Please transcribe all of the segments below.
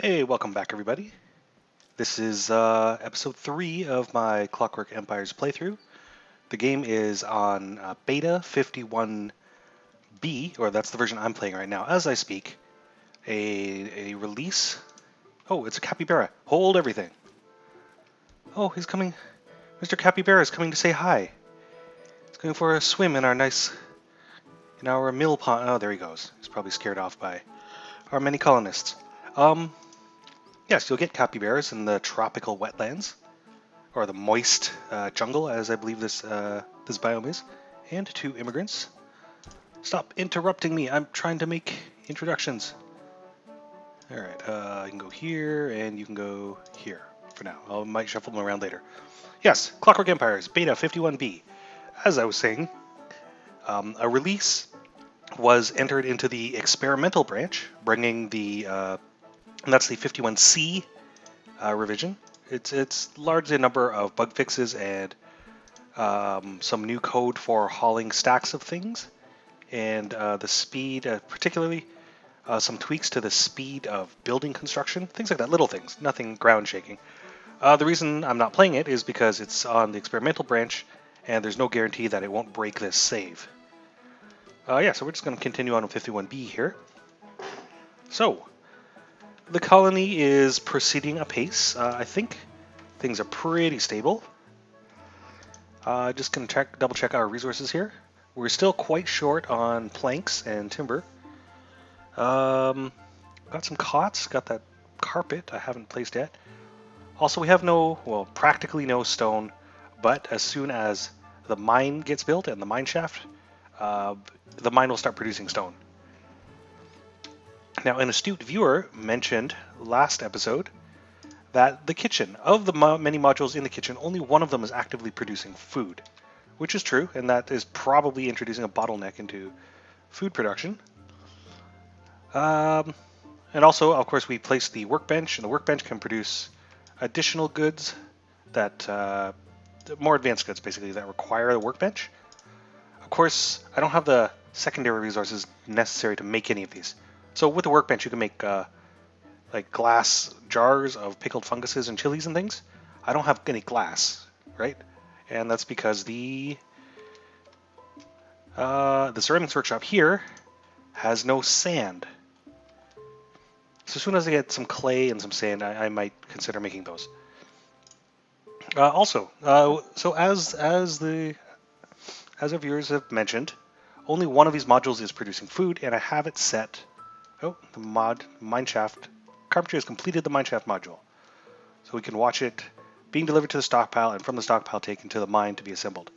Hey, welcome back everybody. This is episode 3 of my Clockwork Empires playthrough. The game is on beta 51B, or that's the version I'm playing right now as I speak. A release. Oh, it's a capybara. Hold everything. Oh, he's coming. Mr. Capybara is coming to say hi. He's going for a swim in our mill pond. Oh, there he goes. He's probably scared off by our many colonists. Yes, you'll get capybaras in the tropical wetlands, or the moist jungle, as I believe this biome is. And 2 immigrants. Stop interrupting me. I'm trying to make introductions. All right, you can go here, and you can go here for now. I might shuffle them around later. Yes, Clockwork Empires, Beta 51B. As I was saying, a release was entered into the experimental branch, bringing and that's the 51C revision. It's largely a number of bug fixes and some new code for hauling stacks of things, and the speed, particularly some tweaks to the speed of building construction, things like that, little things, nothing ground shaking. The reason I'm not playing it is because it's on the experimental branch, and there's no guarantee that it won't break this save. Yeah, so we're just going to continue on with 51B here. So, the colony is proceeding apace. I think things are pretty stable. Just going to double check our resources here. We're still quite short on planks and timber. Got some cots, got that carpet I haven't placed yet. Also, we have practically no stone, but as soon as the mine gets built and the mine shaft, the mine will start producing stone. Now, an astute viewer mentioned last episode that the kitchen, of the many modules in the kitchen, only one of them is actively producing food, which is true, and that is probably introducing a bottleneck into food production. And also, of course, we placed the workbench, and the workbench can produce additional goods that, more advanced goods basically, that require the workbench. Of course, I don't have the secondary resources necessary to make any of these. So with the workbench, you can make like glass jars of pickled funguses and chilies and things. I don't have any glass, right? And that's because the ceramics workshop here has no sand. So as soon as I get some clay and some sand, I might consider making those. So as our viewers have mentioned, only one of these modules is producing food, and I have it set. Oh, the mineshaft. Carpentry has completed the mineshaft module. So we can watch it being delivered to the stockpile, and from the stockpile taken to the mine to be assembled.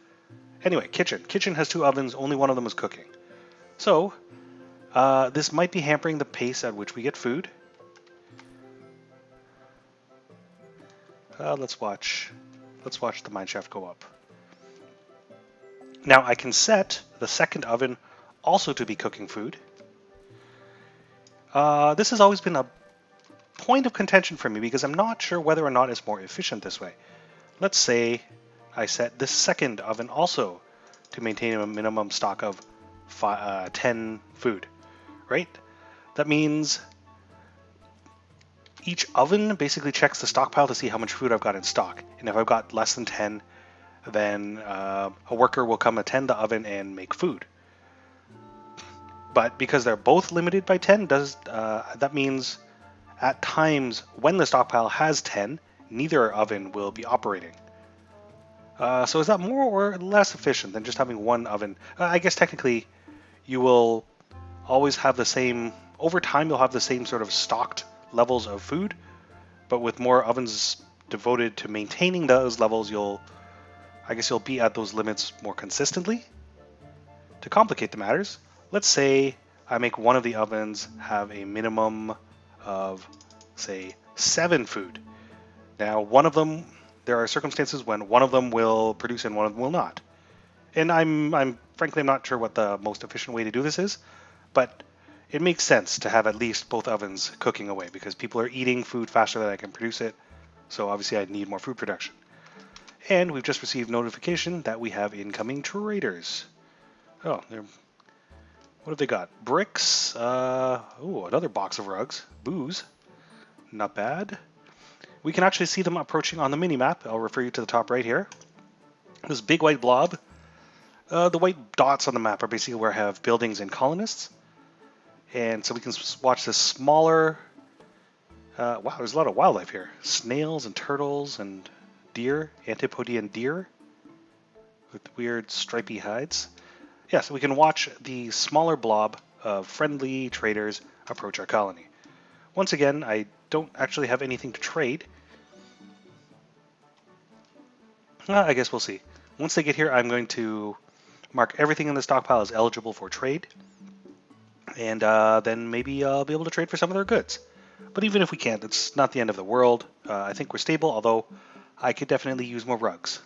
Anyway, kitchen. Kitchen has 2 ovens, only one of them is cooking. So, this might be hampering the pace at which we get food. Let's watch the mineshaft go up. Now I can set the second oven also to be cooking food. This has always been a point of contention for me because I'm not sure whether or not it's more efficient this way. Let's say I set this second oven also to maintain a minimum stock of 10 food, right? That means each oven basically checks the stockpile to see how much food I've got in stock. And if I've got less than 10, then a worker will come attend the oven and make food. But because they're both limited by 10, that means at times when the stockpile has 10, neither oven will be operating. So is that more or less efficient than just having one oven? I guess technically you will always have the same, over time you'll have the same sort of stocked levels of food, but with more ovens devoted to maintaining those levels, you'll be at those limits more consistently. To complicate the matters, let's say I make one of the ovens have a minimum of, say, 7 food. Now, one of them, there are circumstances when one of them will produce and one of them will not. And I'm frankly not sure what the most efficient way to do this is, but it makes sense to have at least both ovens cooking away because people are eating food faster than I can produce it. So obviously I need more food production. And we've just received notification that we have incoming traders. Oh, what have they got? Bricks. Another box of rugs. Booze. not bad. We can actually see them approaching on the mini-map. I'll refer you to the top right here. This big white blob. The white dots on the map are basically where I have buildings and colonists. And so we can watch this smaller... wow, there's a lot of wildlife here. Snails and turtles and deer, Antipodean deer with weird stripy hides. Yeah, so we can watch the smaller blob of friendly traders approach our colony. Once again, I don't actually have anything to trade. I guess we'll see. Once they get here, I'm going to mark everything in the stockpile as eligible for trade. And then maybe I'll be able to trade for some of their goods. But even if we can't, it's not the end of the world. I think we're stable, although I could definitely use more rugs.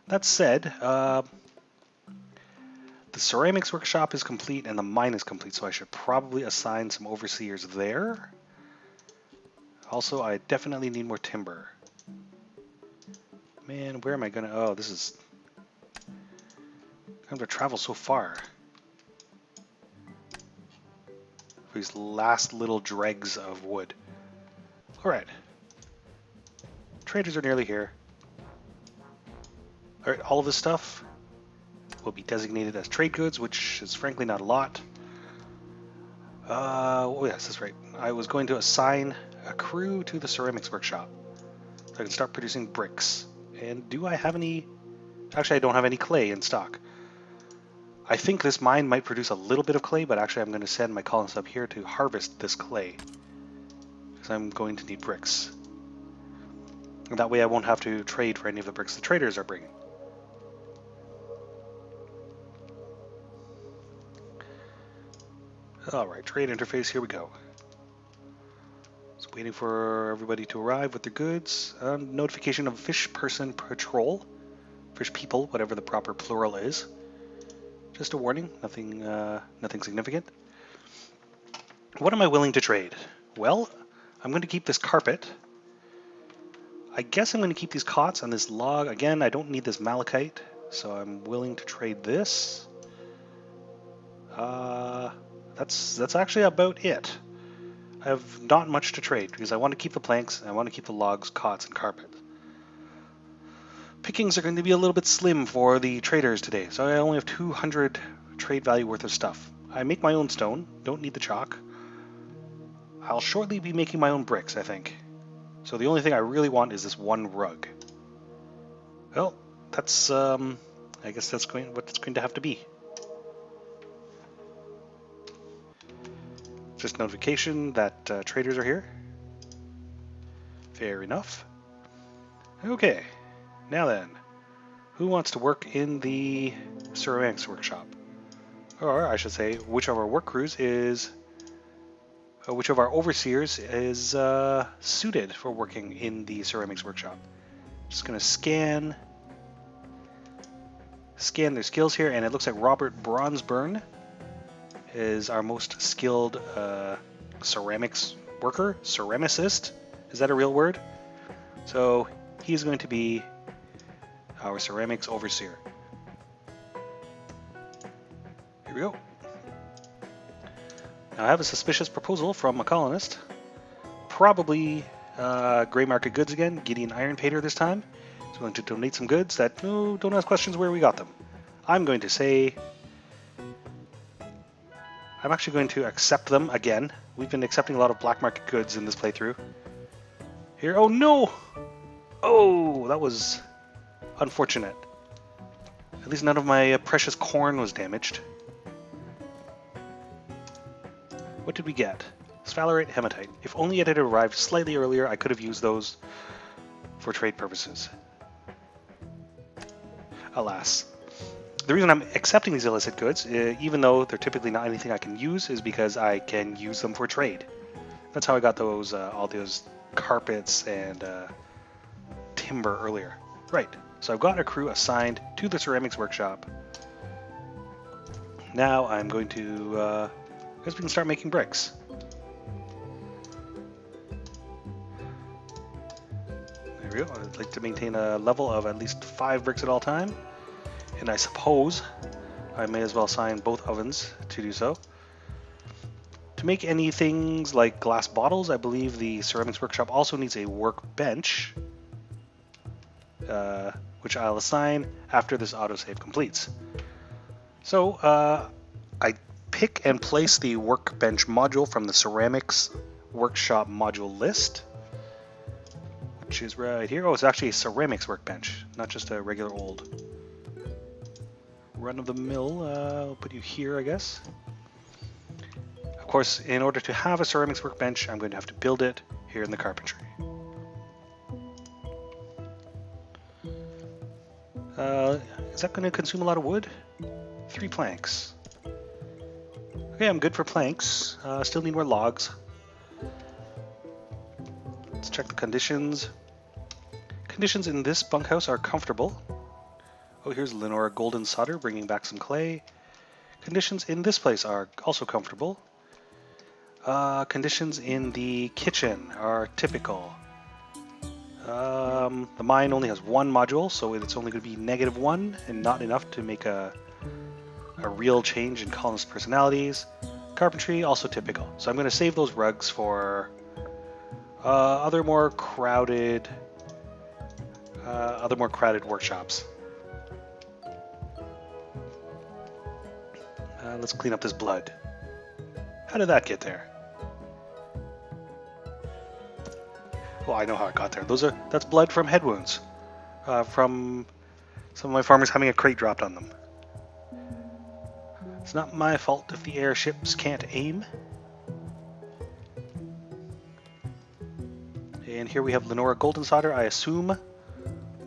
That said, the ceramics workshop is complete and the mine is complete, so I should probably assign some overseers there. Also, I definitely need more timber. Man, where am I gonna... Oh, this is... I'm gonna travel so far. These last little dregs of wood. Alright. Traders are nearly here. Alright, all of this stuff will be designated as trade goods, which is frankly not a lot. Oh yes, that's right. I was going to assign a crew to the ceramics workshop so I can start producing bricks. And do I have any... Actually, I don't have any clay in stock. I think this mine might produce a little bit of clay, but actually I'm going to send my colonists up here to harvest this clay, because I'm going to need bricks. And that way I won't have to trade for any of the bricks the traders are bringing. Alright, trade interface, here we go. Just waiting for everybody to arrive with their goods. Notification of fish person patrol. Fish people, whatever the proper plural is. Just a warning, nothing significant. What am I willing to trade? Well, I'm going to keep this carpet. I guess I'm going to keep these cots and this log. Again, I don't need this malachite, so I'm willing to trade this. That's actually about it. I have not much to trade because I want to keep the planks, and I want to keep the logs, cots, and carpet. Pickings are going to be a little bit slim for the traders today, so I only have 200 trade value worth of stuff. I make my own stone, don't need the chalk. I'll shortly be making my own bricks, I think. So the only thing I really want is this one rug. Well, that's, I guess that's what it's going to have to be. Just notification that traders are here. Fair enough. Okay. Now then, who wants to work in the ceramics workshop? Or I should say, which of our work crews is, which of our overseers is suited for working in the ceramics workshop? Just gonna scan their skills here, and it looks like Robert Bronzeburn is our most skilled ceramics worker, ceramicist. Is that a real word? So he's going to be our ceramics overseer. Here we go. Now I have a suspicious proposal from a colonist. Probably gray market goods again, Gideon Iron Painter this time. He's willing to donate some goods that, no, don't ask questions where we got them. I'm going to say... I'm actually going to accept them again. We've been accepting a lot of black market goods in this playthrough. Here, oh no! Oh, that was unfortunate. At least none of my precious corn was damaged. What did we get? Sphalerite, hematite. If only it had arrived slightly earlier, I could have used those for trade purposes. Alas. The reason I'm accepting these illicit goods, even though they're typically not anything I can use, is because I can use them for trade. That's how I got those all those carpets and timber earlier. Right, so I've got a crew assigned to the ceramics workshop. Now I'm going to, I guess we can start making bricks. There we go. I'd like to maintain a level of at least 5 bricks at all time. And I suppose I may as well assign both ovens to do so. To make any things like glass bottles, I believe the ceramics workshop also needs a workbench, which I'll assign after this autosave completes. So I pick and place the workbench module from the ceramics workshop module list, which is right here. Oh, it's actually a ceramics workbench, not just a regular old run-of-the-mill. I'll put you here, I guess. Of course, in order to have a ceramics workbench, I'm going to have to build it here in the carpentry. Is that going to consume a lot of wood? 3 planks. Okay, I'm good for planks. Still need more logs. Let's check the conditions. Conditions in this bunkhouse are comfortable. Oh, here's Lenora Golden Solder bringing back some clay. Conditions in this place are also comfortable. Conditions in the kitchen are typical. The mine only has 1 module, so it's only going to be -1 and not enough to make a real change in colonist personalities. Carpentry, also typical. So I'm going to save those rugs for other more crowded workshops. Let's clean up this blood. How did that get there? Well, I know how it got there. That's blood from head wounds, from some of my farmers having a crate dropped on them. It's not my fault if the airships can't aim. And here we have Lenora Golden Solder, I assume,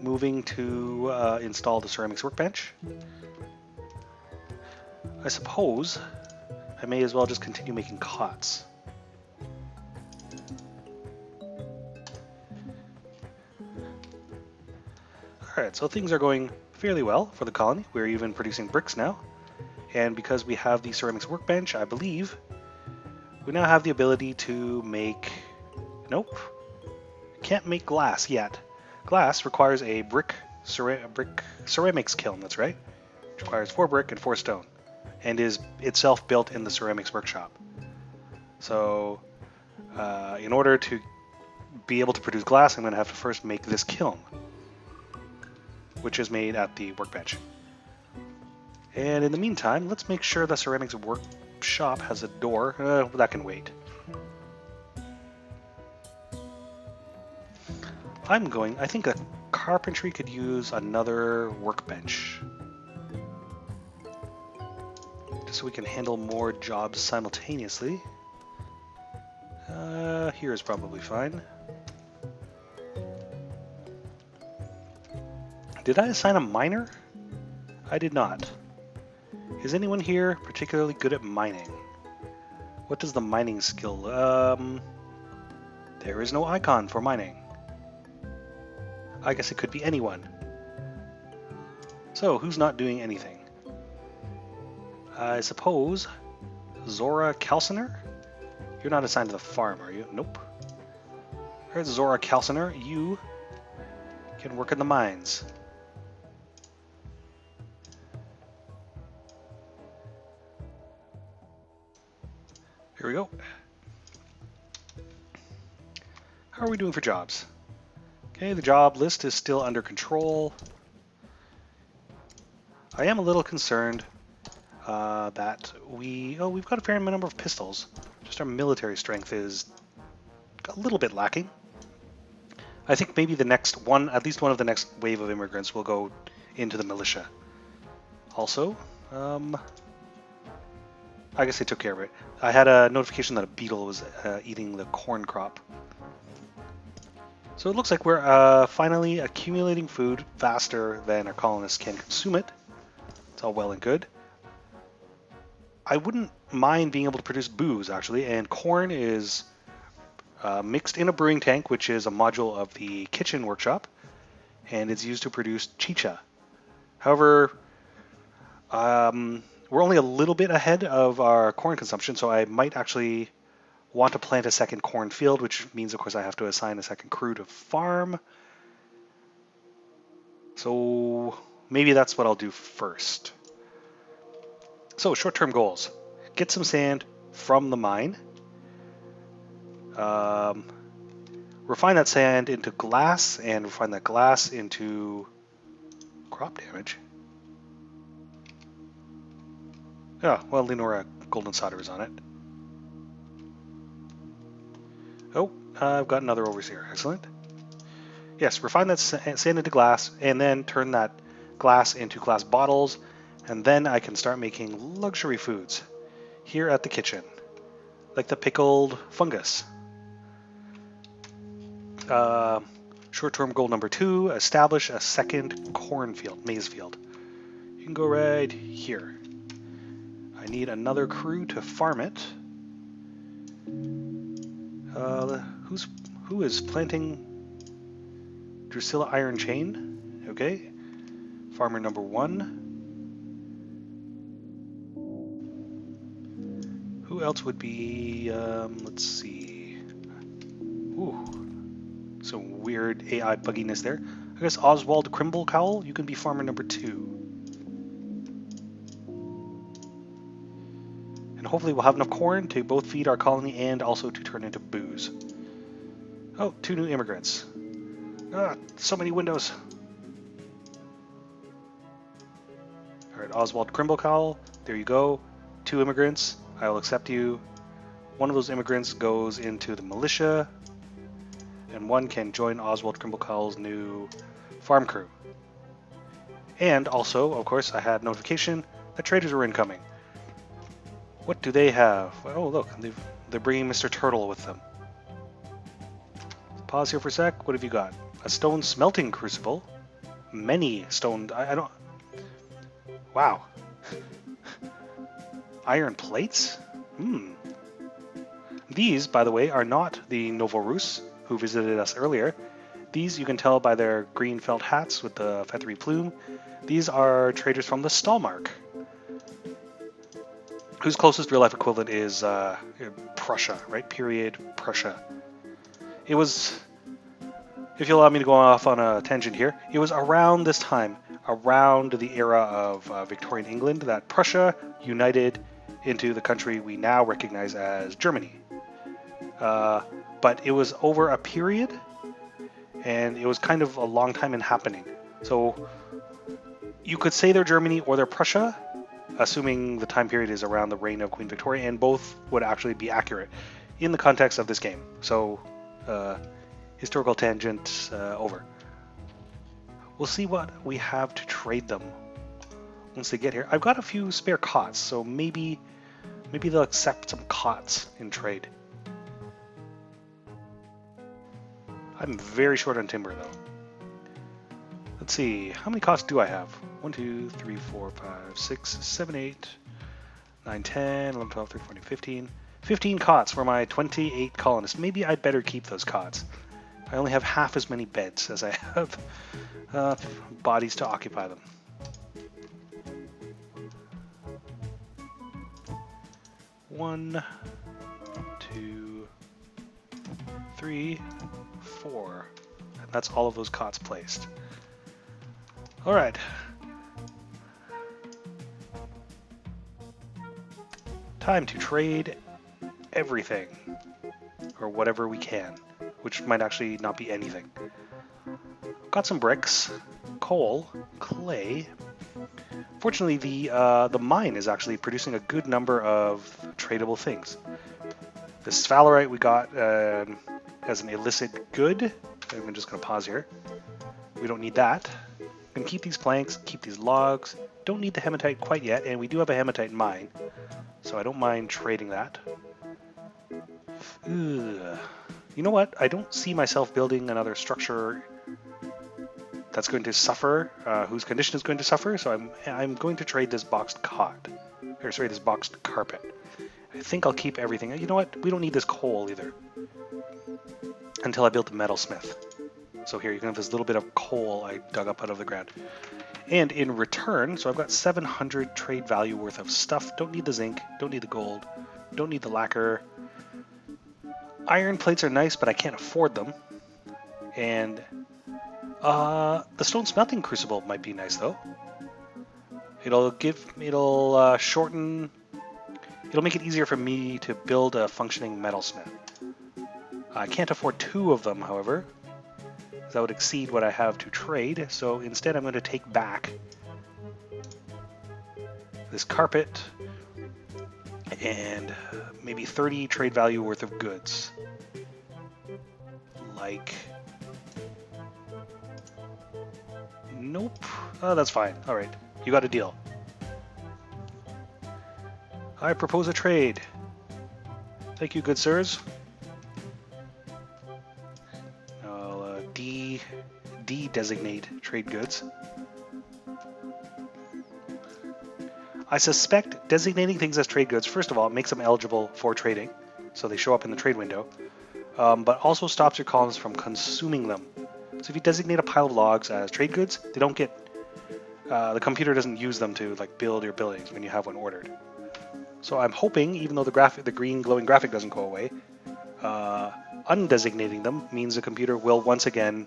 moving to install the ceramics workbench. I suppose I may as well just continue making cots. Alright, so things are going fairly well for the colony. We're even producing bricks now. And because we have the ceramics workbench, I believe, we now have the ability to make... Nope. Can't make glass yet. Glass requires a brick ceramics kiln, that's right. Which requires 4 brick and 4 stone. And is itself built in the ceramics workshop. So, in order to be able to produce glass, I'm going to have to first make this kiln, which is made at the workbench. And in the meantime, let's make sure the ceramics workshop has a door. That can wait. I think a carpentry could use another workbench, just so we can handle more jobs simultaneously. Here is probably fine. Did I assign a miner? I did not. Is anyone here particularly good at mining? What does the mining skill? There is no icon for mining. I guess it could be anyone. So, who's not doing anything? I suppose Zora Calciner? You're not assigned to the farm, are you? Nope. Alright, Zora Calciner, you can work in the mines. Here we go. How are we doing for jobs? Okay, the job list is still under control. I am a little concerned that we've got a fair number of pistols. Just our military strength is a little bit lacking. I think maybe the next one, at least one of the next wave of immigrants will go into the militia. Also, I guess they took care of it. I had a notification that a beetle was eating the corn crop. So it looks like we're finally accumulating food faster than our colonists can consume it. It's all well and good. I wouldn't mind being able to produce booze, actually, and corn is mixed in a brewing tank, which is a module of the kitchen workshop, and it's used to produce chicha. However, we're only a little bit ahead of our corn consumption, so I might actually want to plant a second corn field, which means, of course, I have to assign a second crew to farm. So maybe that's what I'll do first. So short-term goals. Get some sand, from the mine. Refine that sand into glass, and refine that glass into crop damage. Oh, well, Lenora Golden Solder is on it. Oh, I've got another overseer. Excellent. Yes, refine that sand into glass, and then turn that glass into glass bottles, and then I can start making luxury foods here at the kitchen, like the pickled fungus. Short-term goal number 2, establish a second cornfield, maize field. You can go right here. I need another crew to farm it. Who is planting Drusilla Iron Chain? Okay. Farmer number 1. Who else would be, let's see. Ooh. Some weird AI bugginess there. I guess Oswald Crimblecowl, you can be farmer number 2. And hopefully we'll have enough corn to both feed our colony and also to turn into booze. Oh, 2 new immigrants. Ah, so many windows. Alright, Oswald Crimblecowl, there you go. 2 immigrants, I will accept you. One of those immigrants goes into the militia, and one can join Oswald Crimblecowl's new farm crew. And also, of course, I had notification that traders were incoming. What do they have? Oh, look, they're bringing Mr. Turtle with them. Pause here for a sec. What have you got? A stone smelting crucible. Many stone... I don't... Wow. Iron plates? These, by the way, are not the Novorus who visited us earlier. These you can tell by their green felt hats with the feathery plume. These are traders from the Stallmark, whose closest real-life equivalent is Prussia, right? Period, Prussia. It was, if you'll allow me to go off on a tangent here, it was around this time, around the era of Victorian England, that Prussia united into the country we now recognize as Germany. But it was over a period, and it was kind of a long time in happening. So you could say they're Germany or they're Prussia, assuming the time period is around the reign of Queen Victoria, and both would actually be accurate in the context of this game. So, historical tangent over. We'll see what we have to trade them once they get here. I've got a few spare cots, so maybe they'll accept some cots in trade. I'm very short on timber, though. Let's see, how many cots do I have? 1, 2, 3, 4, 5, 6, 7, 8, 9, 10, 11, 12, 13, 14, 15. 15 cots for my 28 colonists. Maybe I'd better keep those cots. I only have half as many beds as I have bodies to occupy them. One, 2, 3, 4. And that's all of those cots placed. All right. Time to trade everything, or whatever we can, which might actually not be anything. Got some bricks, coal, clay. Fortunately, the mine is actually producing a good number of tradable things. The sphalerite we got as an illicit good. I'm just going to pause here. We don't need that. We can keep these planks, keep these logs. Don't need the hematite quite yet, and we do have a hematite mine, so I don't mind trading that. Ugh. You know what? I don't see myself building another structure that's going to suffer, whose condition is going to suffer, so I'm going to trade this boxed cot. Or sorry, this boxed carpet. I think I'll keep everything. You know what? We don't need this coal either. Until I build the metalsmith. So here, you can have this little bit of coal I dug up out of the ground. And in return, so I've got 700 trade value worth of stuff. Don't need the zinc, don't need the gold, don't need the lacquer. Iron plates are nice, but I can't afford them. And the stone smelting crucible might be nice though. It'll shorten It'll make it easier for me to build a functioning metalsmith. I can't afford 2 of them, however. That would exceed what I have to trade, so instead I'm going to take back this carpet and maybe 30 trade value worth of goods. Like... Nope. Oh, that's fine. Alright, you got a deal. I propose a trade. Thank you, good sirs. I'll de-designate trade goods. I suspect designating things as trade goods, first of all, makes them eligible for trading, so they show up in the trade window, but also stops your colonists from consuming them. So if you designate a pile of logs as trade goods, they don't get, the computer doesn't use them to like build your buildings when you have one ordered. So I'm hoping, even though the green glowing graphic doesn't go away, undesignating them means the computer will once again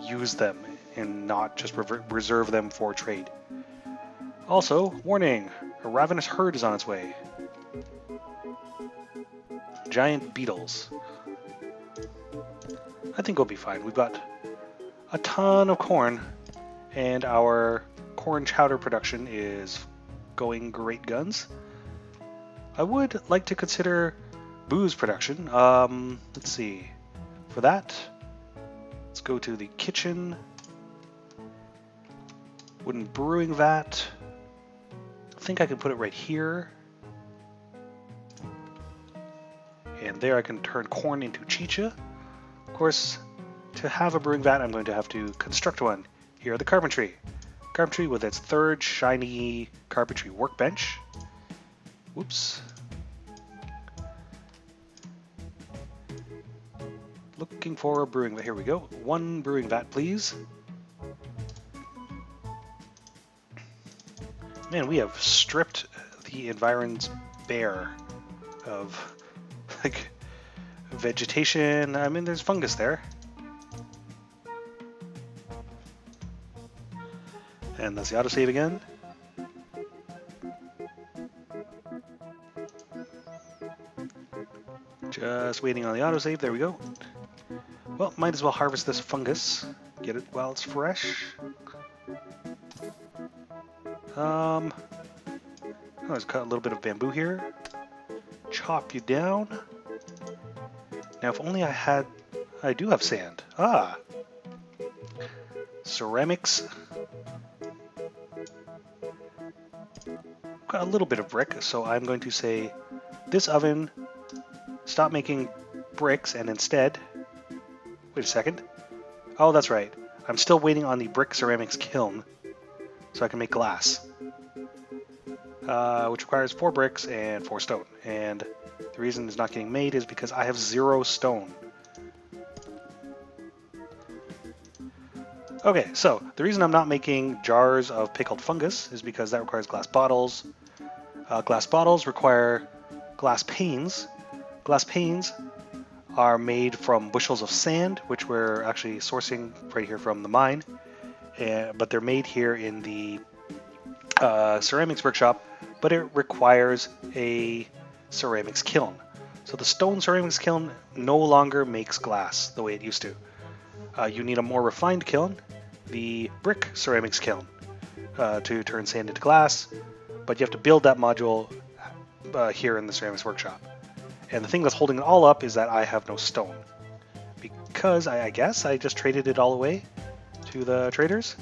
use them and not just reserve them for trade. Also, warning, a ravenous herd is on its way. Giant beetles. I think we'll be fine. We've got a ton of corn, and our corn chowder production is going great guns. I would like to consider booze production. Let's see. For that, let's go to the kitchen. Wooden brewing vat. I think I can put it right here. And there I can turn corn into chicha. Of course, to have a brewing vat, I'm going to have to construct one. Here are the carpentry. Carpentry with its 3rd shiny carpentry workbench. Whoops. Looking for a brewing vat. Here we go. 1 brewing vat, please. Man, we have stripped the environs bare of like vegetation. I mean, there's fungus there. And that's the autosave again. Just waiting on the autosave. There we go. Well, might as well harvest this fungus. Get it while it's fresh. Let's cut a little bit of bamboo here. Chop you down. Now, if only I do have sand. Ah! Ceramics. Got a little bit of brick, so I'm going to say, this oven, stop making bricks, and instead... Wait a second. Oh, that's right. I'm still waiting on the brick ceramics kiln, so I can make glass. Which requires 4 bricks and 4 stone. And the reason it's not getting made is because I have 0 stone. Okay, so the reason I'm not making jars of pickled fungus is because that requires glass bottles. Glass bottles require glass panes. Glass panes are made from bushels of sand, which we're actually sourcing right here from the mine. But they're made here in the ceramics workshop, but it requires a ceramics kiln. So the stone ceramics kiln no longer makes glass the way it used to. You need a more refined kiln, the brick ceramics kiln, to turn sand into glass, but you have to build that module here in the ceramics workshop. And the thing that's holding it all up is that I have no stone, because I guess I just traded it all away to the traders.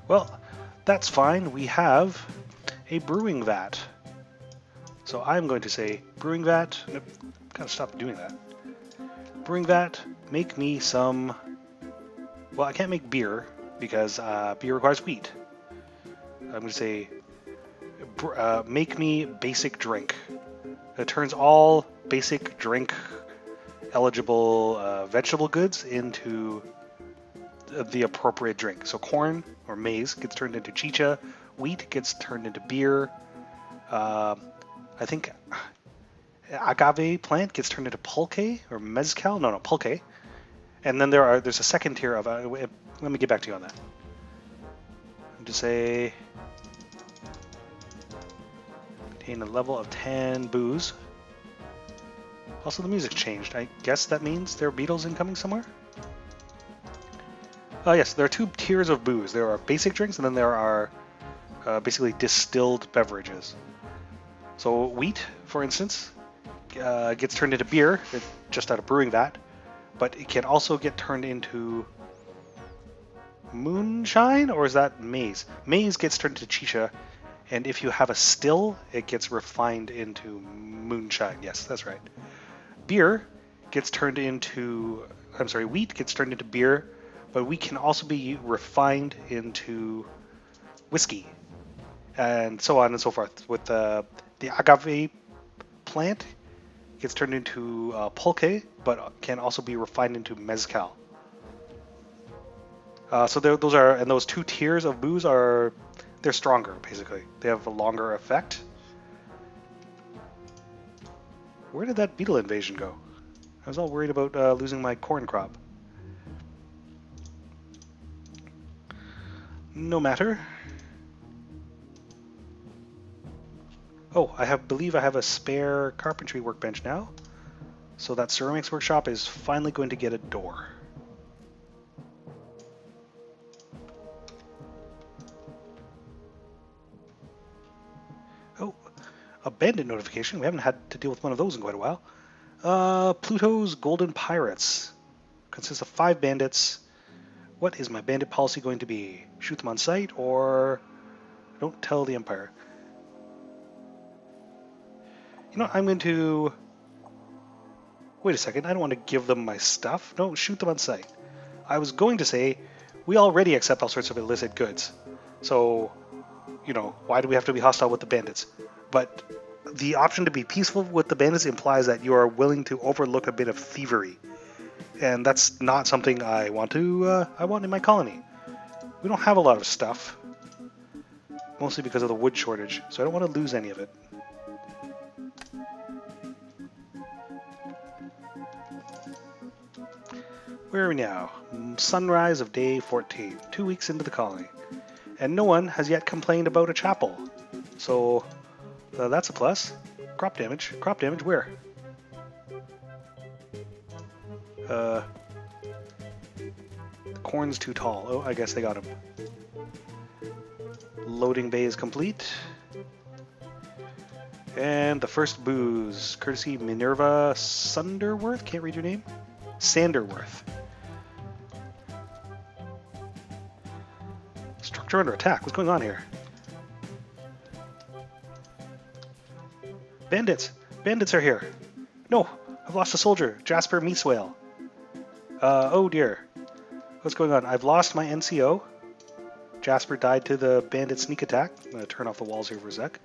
Well, that's fine. We have a brewing vat. So I'm going to say brewing vat. Nope, gotta stop doing that. Brewing vat, make me some... Well, I can't make beer because beer requires wheat. I'm going to say make me basic drink. It turns all basic drink eligible vegetable goods into the appropriate drink. So corn or maize gets turned into chicha, wheat gets turned into beer. I think agave plant gets turned into pulque or mezcal. No, pulque. And then there's a second tier of let me get back to you on that. To say Gain a level of 10 booze. Also, the music changed. I guess that means there are beetles incoming somewhere? Yes, there are two tiers of booze. There are basic drinks, and then there are basically distilled beverages. So wheat, for instance, gets turned into beer just out of brewing that, but it can also get turned into moonshine, or is that maize? Maize gets turned into chicha, and if you have a still, it gets refined into moonshine. Yes, that's right. Beer gets turned into, I'm sorry, wheat gets turned into beer, but wheat can also be refined into whiskey, and so on and so forth. With the agave plant gets turned into pulque, but can also be refined into mezcal. So those are, and those two tiers of booze are, they're stronger basically. They have a longer effect. Where did that beetle invasion go? I was all worried about losing my corn crop. No matter. Oh, believe I have a spare carpentry workbench now. So that ceramics workshop is finally going to get a door. Oh, a bandit notification. We haven't had to deal with one of those in quite a while. Pluto's Golden Pirates consists of 5 bandits. What is my bandit policy going to be? Shoot them on sight, or don't tell the Empire? You know, I'm going to... Wait a second, I don't want to give them my stuff. No, shoot them on sight. I was going to say, we already accept all sorts of illicit goods. So, you know, why do we have to be hostile with the bandits? But the option to be peaceful with the bandits implies that you are willing to overlook a bit of thievery. And that's not something I want in my colony. We don't have a lot of stuff. Mostly because of the wood shortage, so I don't want to lose any of it. Where are we now? Sunrise of day 14, 2 weeks into the colony. And no one has yet complained about a chapel. So, that's a plus. Crop damage. Crop damage where? The corn's too tall. Oh, I guess they got him. Loading bay is complete. And the first booze, courtesy Minerva Sunderworth. Can't read your name. Sanderworth. Structure under attack. What's going on here? Bandits! Bandits are here! No! I've lost a soldier! Jasper Meatswale! Oh dear. What's going on? I've lost my NCO. Jasper died to the bandit sneak attack. I'm going to turn off the walls here for a sec.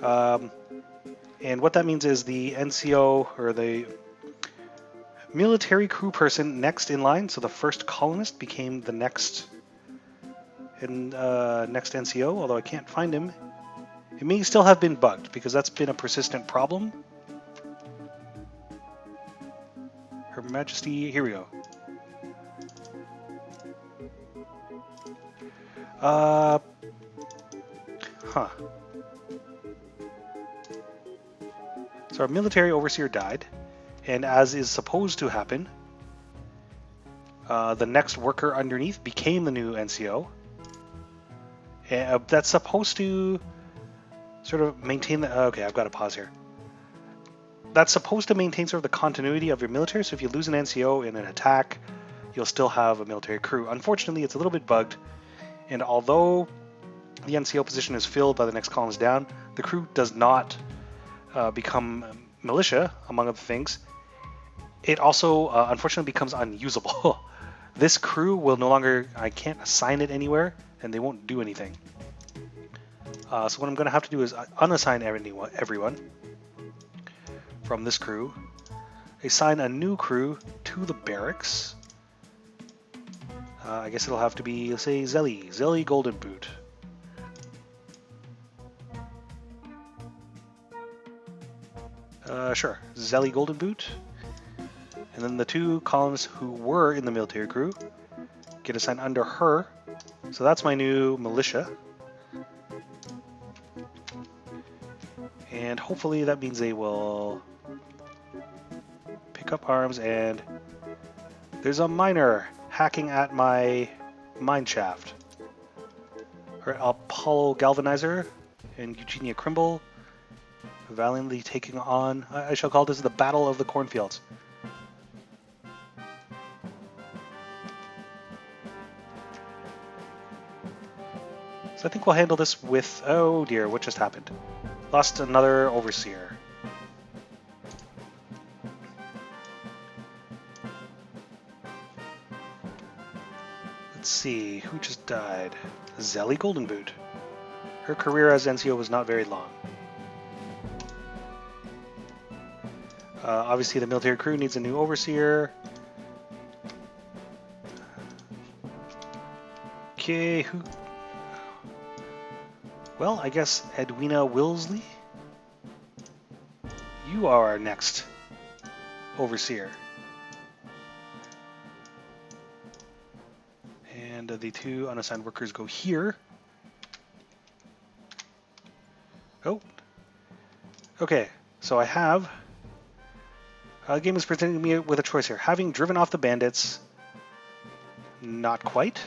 And what that means is the NCO, or the military crew person next in line, so the first colonist became the next NCO, although I can't find him. It may still have been bugged, because that's been a persistent problem. Her Majesty, here we go. So our military overseer died, and as is supposed to happen, the next worker underneath became the new NCO. And that's supposed to sort of maintain the... Okay, I've got to pause here. That's supposed to maintain sort of the continuity of your military, so if you lose an NCO in an attack, you'll still have a military crew. Unfortunately, it's a little bit bugged, and although the NCO position is filled by the next columns down, the crew does not become militia, among other things. It also, unfortunately, becomes unusable. This crew will no longer... I can't assign it anywhere, and they won't do anything. So what I'm going to have to do is unassign everyone from this crew. Assign a new crew to the barracks. I guess it'll have to be, let's say, Zelly Golden Boot. Sure, Zelly Golden Boot. And then the 2 columns who were in the military crew get assigned under her. So that's my new militia. And hopefully that means they will pick up arms. And there's a miner hacking at my mine shaft. Or Apollo Galvanizer and Eugenia Crimble valiantly taking on, I shall call this the Battle of the Cornfields. So I think we'll handle this with, oh dear, what just happened? Lost another Overseer. Let's see, who just died? Zelly Goldenboot. Her career as NCO was not very long. Obviously the military crew needs a new Overseer. Okay, who... Well, I guess Edwina Wilsley? You are our next Overseer. And the two unassigned workers go here. Oh. Okay, so I have... the game is presenting me with a choice here. Having driven off the bandits... Not quite.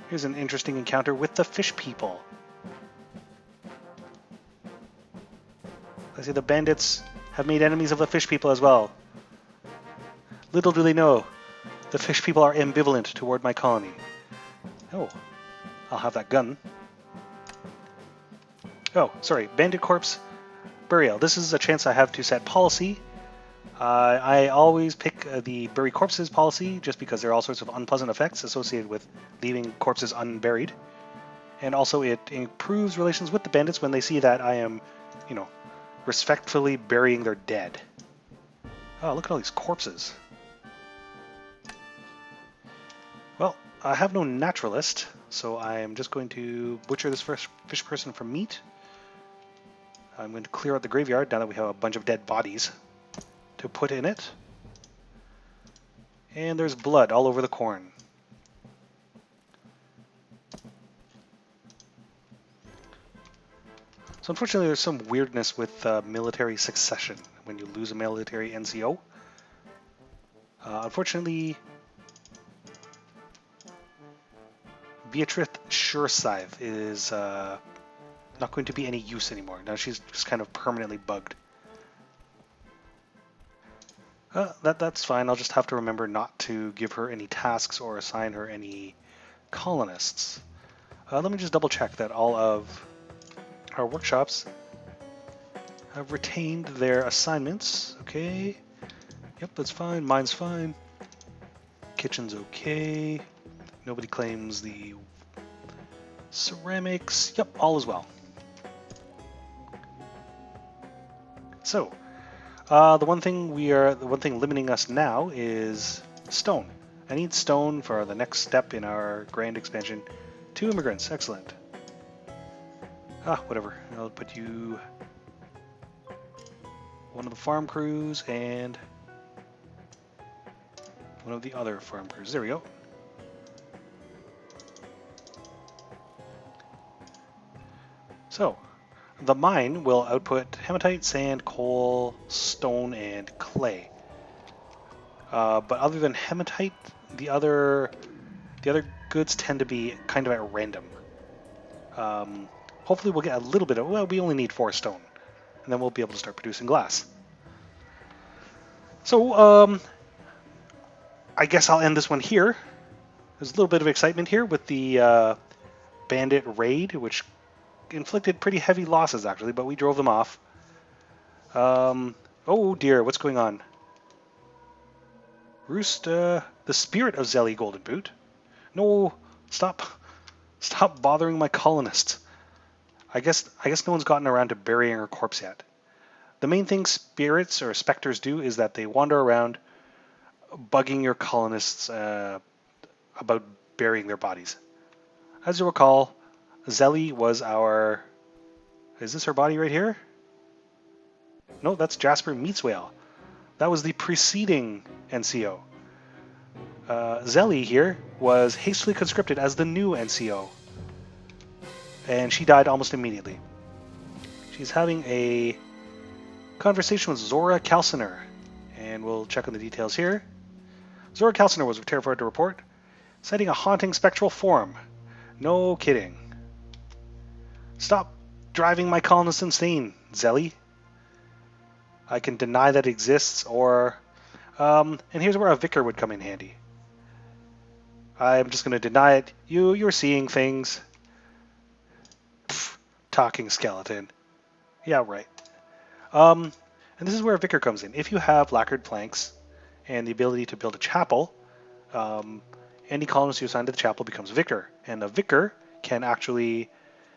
Here's an interesting encounter with the fish people. I see the bandits have made enemies of the fish people as well. Little do they know, the fish people are ambivalent toward my colony. Oh, I'll have that gun. Oh, sorry, Bandit Corpse Burial. This is a chance I have to set policy. I always pick the bury corpses policy just because there are all sorts of unpleasant effects associated with leaving corpses unburied. And also it improves relations with the bandits when they see that I am, you know, respectfully burying their dead. Oh, look at all these corpses. Well, I have no naturalist, so I am just going to butcher this first fish person for meat. I'm going to clear out the graveyard now that we have a bunch of dead bodies to put in it. And there's blood all over the corn. So unfortunately there's some weirdness with military succession when you lose a military NCO. Unfortunately, Beatrice Surescythe is not going to be any use anymore. Now she's just kind of permanently bugged. That's fine. I'll just have to remember not to give her any tasks or assign her any colonists. Let me just double check that all of our workshops have retained their assignments. Okay. Yep, that's fine. Mine's fine. Kitchen's okay. Nobody claims the ceramics. Yep, all is well. So, the one thing limiting us now is stone. I need stone for the next step in our grand expansion. 2 immigrants, excellent. Whatever. I'll put you one of the farm crews and one of the other farm crews. There we go. So, the mine will output hematite, sand, coal, stone, and clay. But other than hematite, the other goods tend to be kind of at random. Hopefully we'll get a little bit of, well, we only need 4 stone, and then we'll be able to start producing glass. So, I guess I'll end this one here. There's a little bit of excitement here with the Bandit raid, which inflicted pretty heavy losses actually, but we drove them off. Oh dear, what's going on? Roost, the spirit of Zelly Goldenboot. No, stop bothering my colonists. I guess no one's gotten around to burying her corpse yet. The main thing spirits or specters do is that they wander around bugging your colonists about burying their bodies. As you recall, Zelly was our... Is this her body right here? No, that's Jasper Meatswale. That was the preceding NCO. Zelly here was hastily conscripted as the new NCO. And she died almost immediately. She's having a conversation with Zora Calciner, and we'll check on the details here. Zora Calciner was terrified to report, citing a haunting spectral form. No kidding. Stop driving my colonists insane, Zelly. I can deny that it exists, or... and here's where a vicar would come in handy. I'm just going to deny it. You're seeing things. Pfft, talking skeleton. Yeah, right. And this is where a vicar comes in. If you have lacquered planks and the ability to build a chapel, any colonist you assign to the chapel becomes a vicar. And a vicar can actually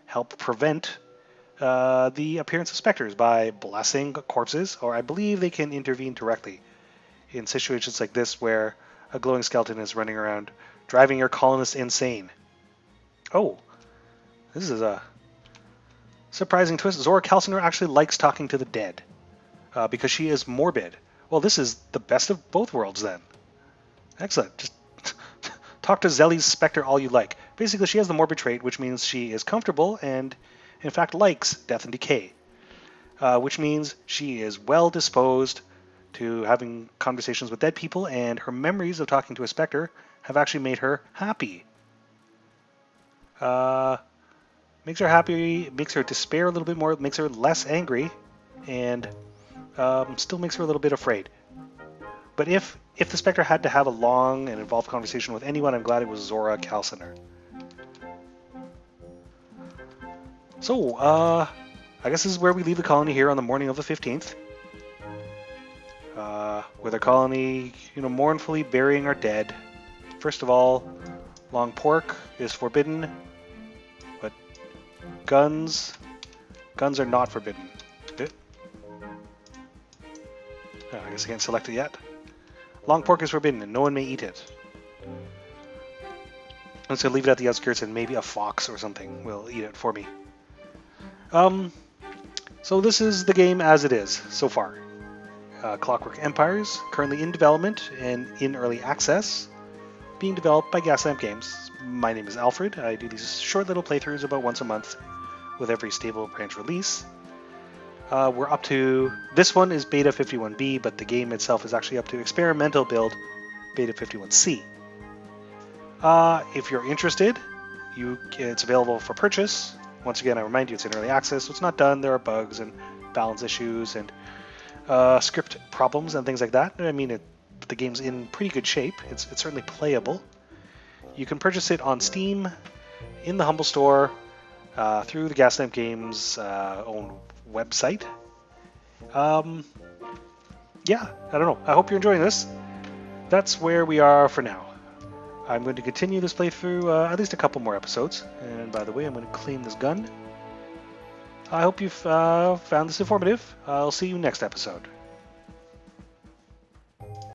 help prevent the appearance of specters by blessing corpses, or I believe they can intervene directly in situations like this where a glowing skeleton is running around driving your colonists insane. Oh, this is a surprising twist. Zora Calciner actually likes talking to the dead because she is morbid. Well, this is the best of both worlds then. Excellent. Just talk to Zelly's specter all you like. Basically, she has the morbid trait, which means she is comfortable and, in fact, likes death and decay, which means she is well disposed to having conversations with dead people, and her memories of talking to a specter have actually made her happy. Makes her happy, makes her despair a little bit more, makes her less angry, and still makes her a little bit afraid. But if the specter had to have a long and involved conversation with anyone, I'm glad it was Zora Calciner. So, I guess this is where we leave the colony here on the morning of the 15th. With our colony, mournfully burying our dead. First of all, long pork is forbidden, but guns are not forbidden. I guess I can't select it yet. Long pork is forbidden, and no one may eat it. I'm just gonna leave it at the outskirts, and maybe a fox or something will eat it for me. So this is the game as it is so far. Clockwork Empires, currently in development and in early access, being developed by Gaslamp Games. My name is Alfred. I do these short little playthroughs about once a month with every stable branch release. We're up to, this one is Beta 51B, but the game itself is actually up to experimental build Beta 51C. If you're interested, it's available for purchase. Once again, I remind you, it's in early access, so it's not done. There are bugs and balance issues and script problems and things like that. I mean, the game's in pretty good shape. It's certainly playable. You can purchase it on Steam, in the Humble Store, through the Gaslamp Games own website. Yeah, I don't know. I hope you're enjoying this. That's where we are for now. I'm going to continue this playthrough at least a couple more episodes. And by the way, I'm going to clean this gun. I hope you've found this informative. I'll see you next episode.